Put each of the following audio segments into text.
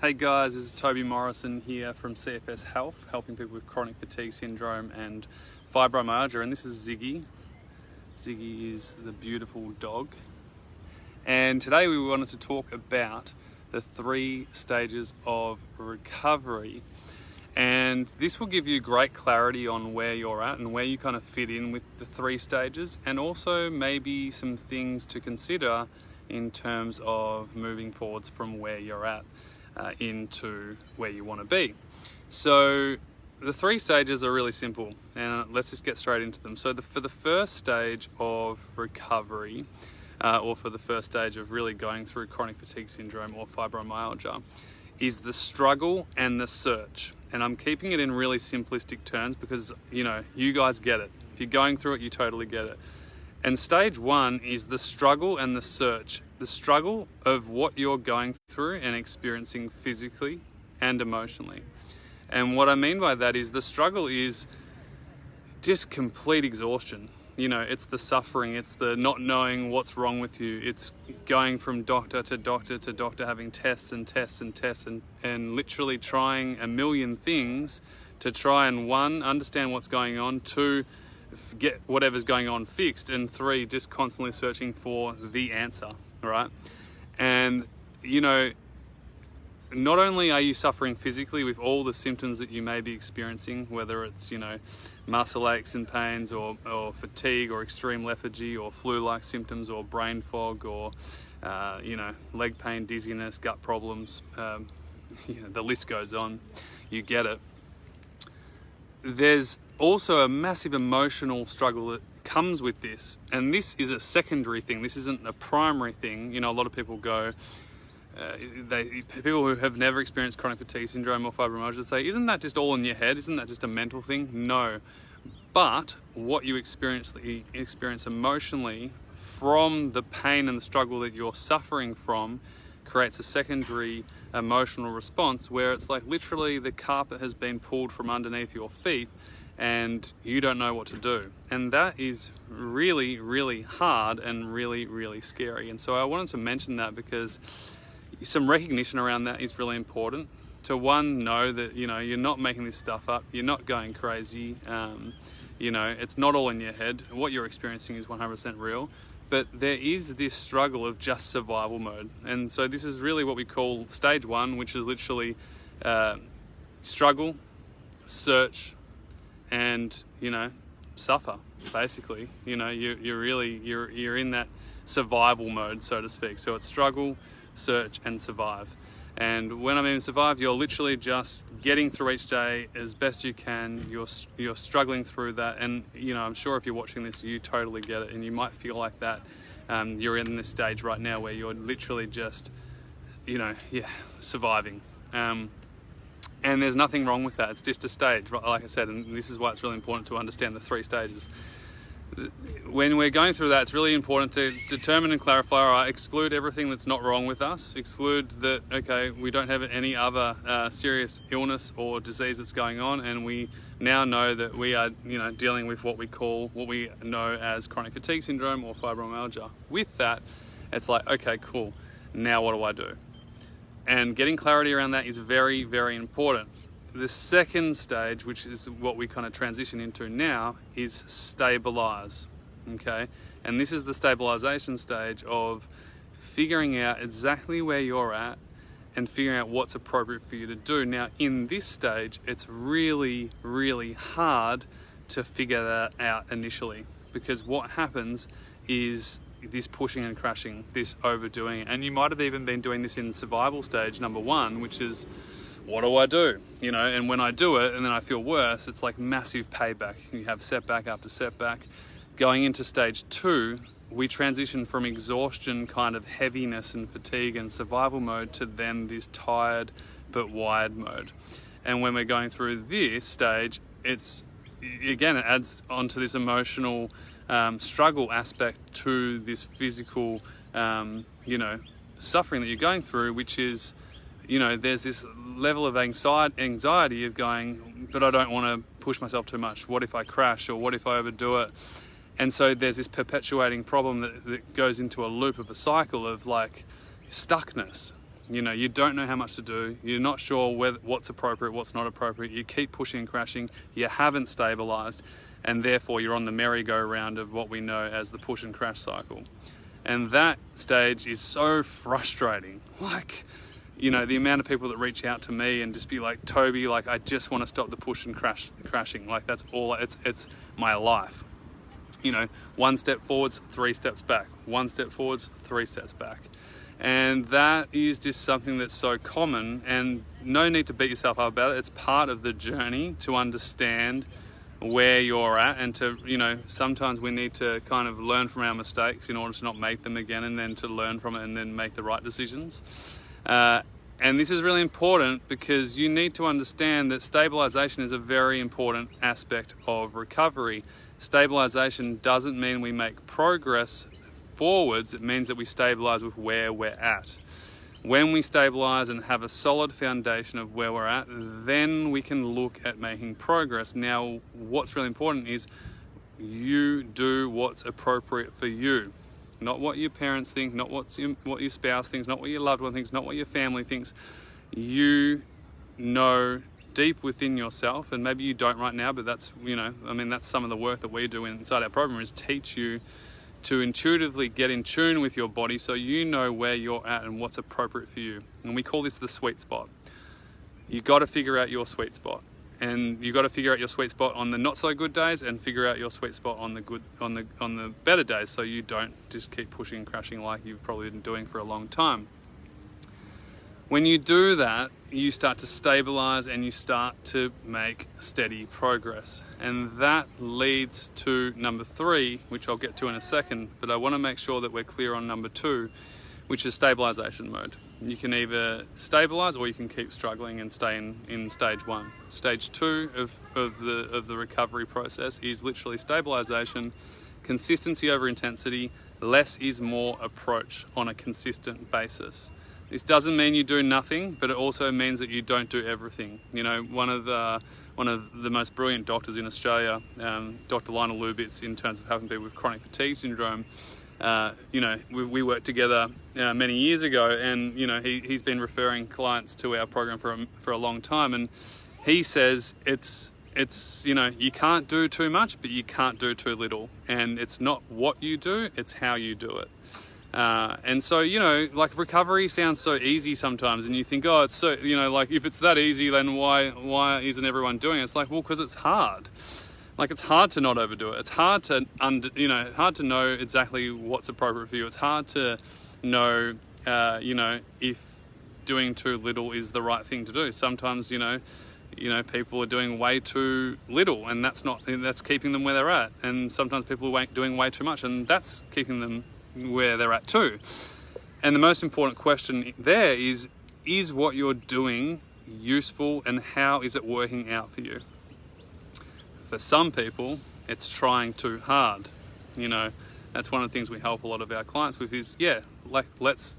Hey guys, this is Toby Morrison here from CFS Health, helping people with chronic fatigue syndrome and fibromyalgia, and this is Ziggy. Ziggy is the beautiful dog. And today we wanted to talk about the 3 stages of recovery. And this will give you great clarity on where you're at and where you kind of fit in with the 3 stages, and also maybe some things to consider in terms of moving forwards from where you're at into where you want to be. So the 3 stages are really simple, and let's just get straight into them. So for the first stage of recovery, or for the first stage of really going through chronic fatigue syndrome or fibromyalgia, is the struggle and the search. And I'm keeping it in really simplistic terms because, you guys get it. If you're going through it, you totally get it. And stage 1 is the struggle and the search. The struggle of what you're going through and experiencing physically and emotionally. And what I mean by that is the struggle is just complete exhaustion. It's the suffering, it's the not knowing what's wrong with you. It's going from doctor to doctor to doctor, having tests and tests and tests and literally trying a million things to try and 1, understand what's going on, 2, get whatever's going on fixed, and 3, just constantly searching for the answer, right? And not only are you suffering physically with all the symptoms that you may be experiencing, whether it's muscle aches and pains or fatigue or extreme lethargy or flu-like symptoms or brain fog or leg pain, dizziness, gut problems, the list goes on, you get it. There's also a massive emotional struggle that comes with this, and this is a secondary thing. This isn't a primary thing. A lot of people go, people who have never experienced chronic fatigue syndrome or fibromyalgia say, isn't that just all in your head? Isn't that just a mental thing? No. But what you experience emotionally from the pain and the struggle that you're suffering from creates a secondary emotional response where it's like literally the carpet has been pulled from underneath your feet and you don't know what to do. And that is really, really hard and really, really scary. And so I wanted to mention that because some recognition around that is really important. To 1, know that you're not making this stuff up, you're not going crazy, it's not all in your head. What you're experiencing is 100% real. But there is this struggle of just survival mode. And so this is really what we call stage 1, which is literally struggle, search, and suffer. Basically, you're in that survival mode, so to speak. So it's struggle, search, and survive. And when I mean survive, you're literally just getting through each day as best you can. You're struggling through that, and I'm sure if you're watching this, you totally get it, and you might feel like that. You're in this stage right now where you're literally just, surviving. And there's nothing wrong with that. It's just a stage, like I said, and this is why it's really important to understand the 3 stages. When we're going through that, it's really important to determine and clarify, all right, exclude everything that's not wrong with us, exclude that, okay, we don't have any other serious illness or disease that's going on, and we now know that we are, dealing with what we know as chronic fatigue syndrome or fibromyalgia. With that, it's like, okay, cool, now what do I do? And getting clarity around that is very, very important. The second stage, which is what we kind of transition into now, is stabilize, okay? And this is the stabilization stage of figuring out exactly where you're at and figuring out what's appropriate for you to do. Now, in this stage, it's really, really hard to figure that out initially, because what happens is this pushing and crashing, this overdoing. And you might have even been doing this in survival stage number 1, which is, what do I do? And when I do it and then I feel worse, it's like massive payback. You have setback after setback. Going into stage 2, we transition from exhaustion, kind of heaviness and fatigue and survival mode, to then this tired but wired mode. And when we're going through this stage, it adds onto this emotional struggle aspect to this physical, suffering that you're going through, which is, there's this level of anxiety of going, but I don't want to push myself too much. What if I crash, or what if I overdo it? And so there's this perpetuating problem that goes into a loop of a cycle of like stuckness. You know, you don't know how much to do. You're not sure what's appropriate, what's not appropriate. You keep pushing and crashing. You haven't stabilized, and therefore you're on the merry-go-round of what we know as the push and crash cycle. And that stage is so frustrating. Like, you know, the amount of people that reach out to me and just be like, Toby, like, I just want to stop the push and crashing. Like, that's all, it's my life. You know, 1 step forwards, 3 steps back. 1 step forwards, 3 steps back. And that is just something that's so common, and no need to beat yourself up about it. It's part of the journey to understand where you're at, and to, you know, sometimes we need to kind of learn from our mistakes in order to not make them again, and then to learn from it and then make the right decisions. And this is really important because you need to understand that stabilization is a very important aspect of recovery. Stabilization doesn't mean we make progress forwards, it means that we stabilize with where we're at. When we stabilize and have a solid foundation of where we're at, then we can look at making progress. Now, what's really important is you do what's appropriate for you. Not what your parents think, not what your spouse thinks, not what your loved one thinks, not what your family thinks. You know deep within yourself, and maybe you don't right now, but that's, you know, I mean, that's some of the work that we do inside our program, is teach you to intuitively get in tune with your body so you know where you're at and what's appropriate for you. And we call this the sweet spot. You got to figure out your sweet spot, and you got to figure out your sweet spot on the not so good days, and figure out your sweet spot on the good, on the better days, so you don't just keep pushing and crashing like you've probably been doing for a long time. When you do that, you start to stabilize and you start to make steady progress. And that leads to number 3, which I'll get to in a second, but I want to make sure that we're clear on number 2, which is stabilization mode. You can either stabilize or you can keep struggling and stay in stage 1. Stage 2 of the recovery process is literally stabilization, consistency over intensity, less is more approach on a consistent basis. This doesn't mean you do nothing, but it also means that you don't do everything. You know, one of the most brilliant doctors in Australia, Dr. Lionel Lubitz, in terms of helping people with chronic fatigue syndrome, you know, we worked together many years ago, and, you know, he's been referring clients to our program for a long time, and he says it's, you know, you can't do too much, but you can't do too little, and it's not what you do, it's how you do it. And so, you know, like, recovery sounds so easy sometimes, and you think, oh, it's so, you know, like, if it's that easy, then why isn't everyone doing it? It's like, well, because it's hard. Like, it's hard to not overdo it. It's hard to hard to know exactly what's appropriate for you. It's hard to know, you know, if doing too little is the right thing to do. Sometimes, you know, people are doing way too little, and that's keeping them where they're at. And sometimes people are doing way too much, and that's keeping them where they're at too. And the most important question there is what you're doing useful, and how is it working out for you? For some people, it's trying too hard. You know, that's one of the things we help a lot of our clients with is, yeah, like, let's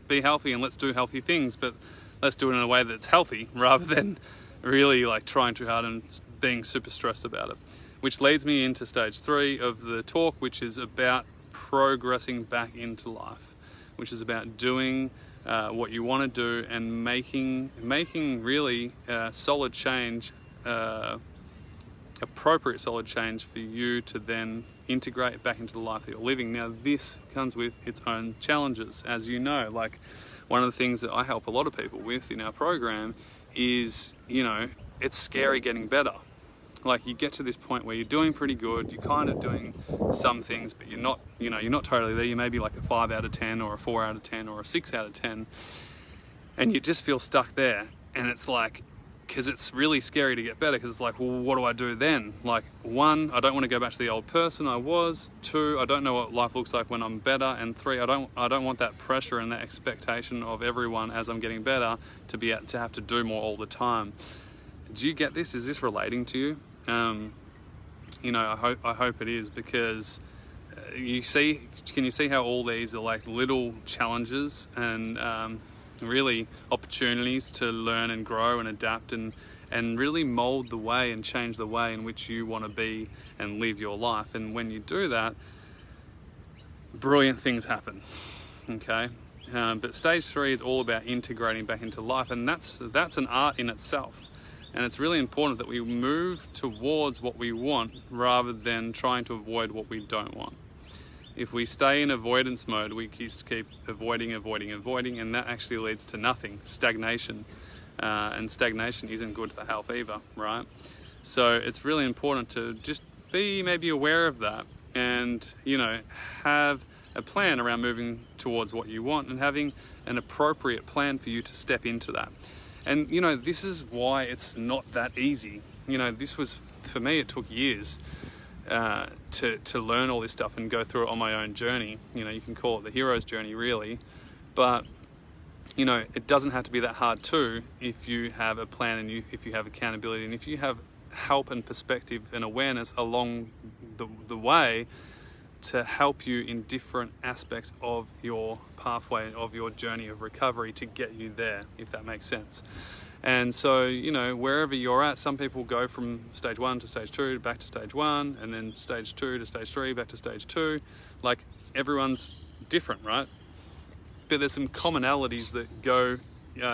be healthy and let's do healthy things, but let's do it in a way that's healthy rather than really like trying too hard and being super stressed about it. Which leads me into stage 3 of the talk, which is about progressing back into life, which is about doing what you want to do and making really solid change, appropriate solid change for you to then integrate back into the life that you're living. Now, this comes with its own challenges, as you know. Like, one of the things that I help a lot of people with in our program is, you know, it's scary getting better. Like, you get to this point where you're doing pretty good, you're kind of doing some things, but you're not, you know, you're not totally there. You may be like a 5 out of 10 or a 4 out of 10 or a 6 out of 10, and you just feel stuck there. And it's like, because it's really scary to get better, because it's like, well, what do I do then? Like, 1, I don't want to go back to the old person I was. 2, I don't know what life looks like when I'm better. And 3, I don't want that pressure and that expectation of everyone as I'm getting better to have to do more all the time. Do you get this? Is this relating to you? You know, I hope it is, because can you see how all these are like little challenges and really opportunities to learn and grow and adapt and really mold the way and change the way in which you want to be and live your life. And when you do that, brilliant things happen. Okay, But stage 3 is all about integrating back into life, and that's an art in itself. And it's really important that we move towards what we want rather than trying to avoid what we don't want. If we stay in avoidance mode, we just keep avoiding, and that actually leads to nothing, stagnation. And stagnation isn't good for health either, right? So it's really important to just be maybe aware of that, and, you know, have a plan around moving towards what you want and having an appropriate plan for you to step into that. And, you know, this is why it's not that easy. You know, this was, for me, it took years to learn all this stuff and go through it on my own journey. You know, you can call it the hero's journey, really, but, you know, it doesn't have to be that hard too if you have a plan and if you have accountability, and if you have help and perspective and awareness along the way to help you in different aspects of your pathway, of your journey of recovery, to get you there, if that makes sense. And so, you know, wherever you're at, some people go from stage 1 to stage 2 back to stage 1, and then stage 2 to stage 3 back to stage 2. Like, everyone's different, right? But there's some commonalities that go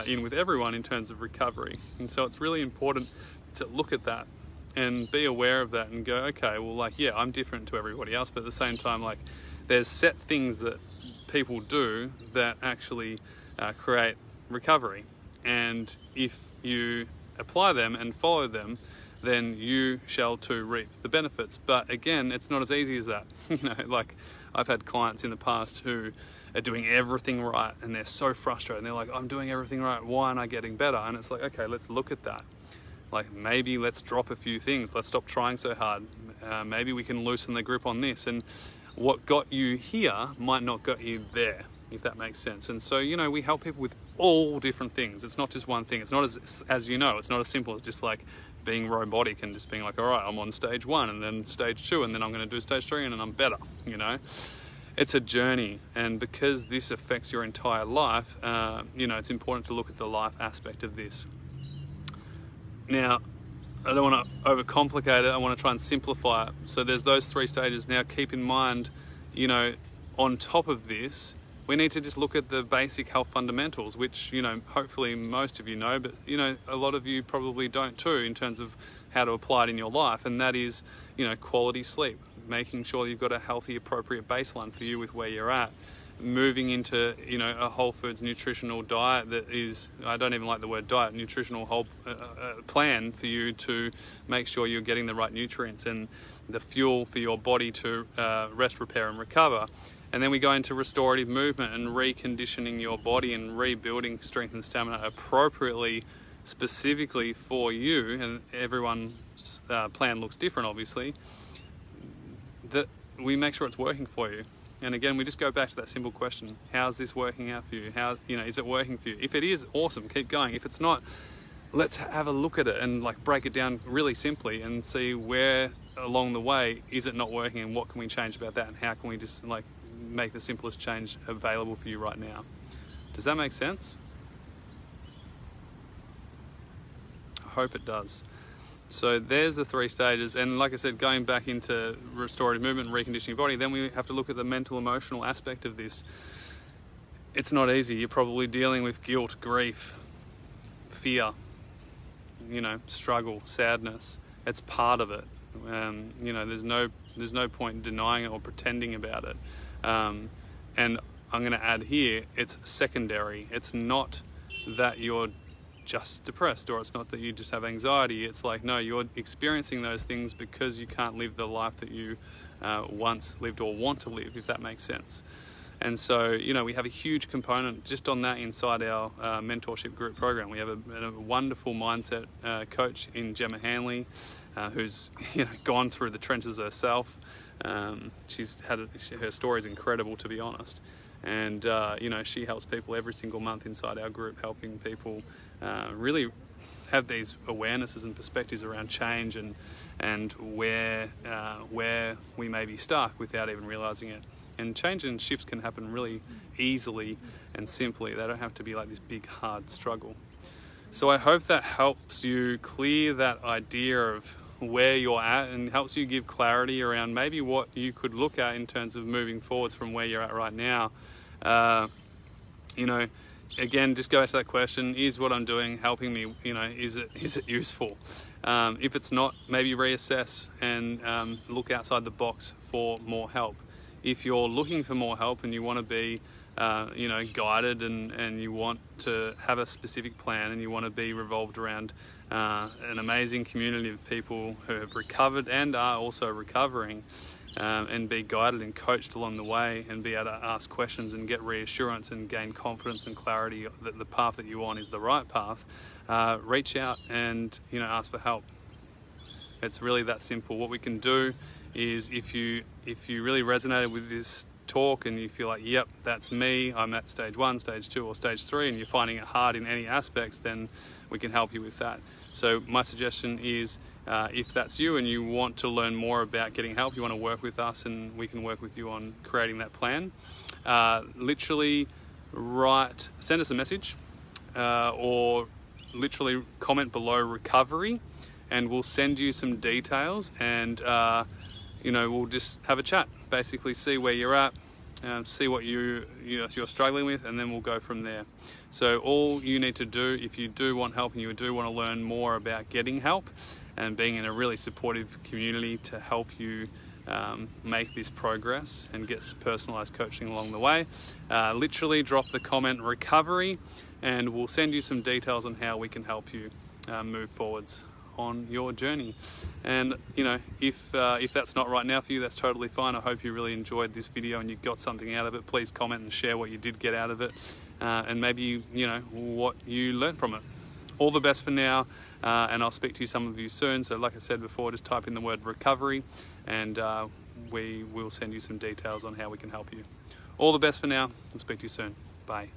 in with everyone in terms of recovery. And so it's really important to look at that and be aware of that and go, okay, well, like, yeah, I'm different to everybody else, but at the same time, like, there's set things that people do that actually create recovery. And if you apply them and follow them, then you shall too reap the benefits. But again, it's not as easy as that. You know, like, I've had clients in the past who are doing everything right and they're so frustrated and they're like, I'm doing everything right, why aren't I getting better? And it's like, okay, let's look at that. Like, maybe let's drop a few things. Let's stop trying so hard. Maybe we can loosen the grip on this. And what got you here might not get you there, if that makes sense. And so, you know, we help people with all different things. It's not just one thing. It's not as you know, it's not as simple as just like being robotic and just being like, all right, I'm on stage 1 and then stage 2 and then I'm going to do stage 3 and then I'm better, you know. It's a journey, and because this affects your entire life, you know, it's important to look at the life aspect of this. Now, I don't want to overcomplicate it. I want to try and simplify it. So there's those 3 stages. Now, keep in mind, you know, on top of this, we need to just look at the basic health fundamentals, which, you know, hopefully most of you know, but, you know, a lot of you probably don't too, in terms of how to apply it in your life. And that is, you know, quality sleep, making sure you've got a healthy, appropriate baseline for you with where you're at. Moving into, you know, a whole foods nutritional diet that is, I don't even like the word diet, nutritional whole plan for you to make sure you're getting the right nutrients and the fuel for your body to rest, repair and recover. And then we go into restorative movement and reconditioning your body and rebuilding strength and stamina appropriately, specifically for you. And everyone's plan looks different, obviously, that we make sure it's working for you. And again, we just go back to that simple question: how's this working out for you? How, you know, is it working for you? If it is, awesome, keep going. If it's not, let's have a look at it and like break it down really simply and see where along the way is it not working and what can we change about that, and how can we just like make the simplest change available for you right now. Does that make sense? I hope it does. So there's the 3 stages, and like I said, going back into restorative movement and reconditioning your body, then we have to look at the mental, emotional aspect of this. It's not easy. You're probably dealing with guilt, grief, fear, you know, struggle, sadness. It's part of it. You know, there's no point in denying it or pretending about it. And I'm going to add here, it's secondary. It's not that you're just depressed, or it's not that you just have anxiety. It's like, no, you're experiencing those things because you can't live the life that you once lived or want to live, if that makes sense. And so, you know, we have a huge component just on that inside our mentorship group program. We have a wonderful mindset coach in Gemma Hanley, who's, you know, gone through the trenches herself. Her story is incredible, to be honest. And, you know, she helps people every single month inside our group, helping people really have these awarenesses and perspectives around change and where we may be stuck without even realizing it. And change and shifts can happen really easily and simply. They don't have to be like this big, hard struggle. So I hope that helps you clear that idea of where you're at and helps you give clarity around maybe what you could look at in terms of moving forwards from where you're at right now. you know, again, just go back to that question: is what I'm doing helping me? You know, is it useful? If it's not, maybe reassess and look outside the box for more help. If you're looking for more help and you want to be you know, guided and you want to have a specific plan and you want to be revolved around an amazing community of people who have recovered and are also recovering, and be guided and coached along the way and be able to ask questions and get reassurance and gain confidence and clarity that the path that you're on is the right path, reach out and, you know, ask for help. It's really that simple. What we can do is, if you really resonated with this talk and you feel like, yep, that's me, I'm at stage 1, stage 2 or stage 3, and you're finding it hard in any aspects, then we can help you with that. So my suggestion is, if that's you and you want to learn more about getting help, you want to work with us and we can work with you on creating that plan, literally send us a message, or literally comment below recovery, and we'll send you some details, and you know, we'll just have a chat, basically see where you're at, see what you're struggling with, and then we'll go from there. So all you need to do, if you do want help and you do want to learn more about getting help and being in a really supportive community to help you make this progress and get personalized coaching along the way, literally drop the comment recovery and we'll send you some details on how we can help you move forwards on your journey. And you know, if that's not right now for you, that's totally fine. I hope you really enjoyed this video and you got something out of it. Please comment and share what you did get out of it, and maybe you know what you learned from it. All the best for now, and I'll speak to some of you soon. So like I said before, just type in the word recovery and we will send you some details on how we can help you. All the best for now. I'll speak to you soon. Bye.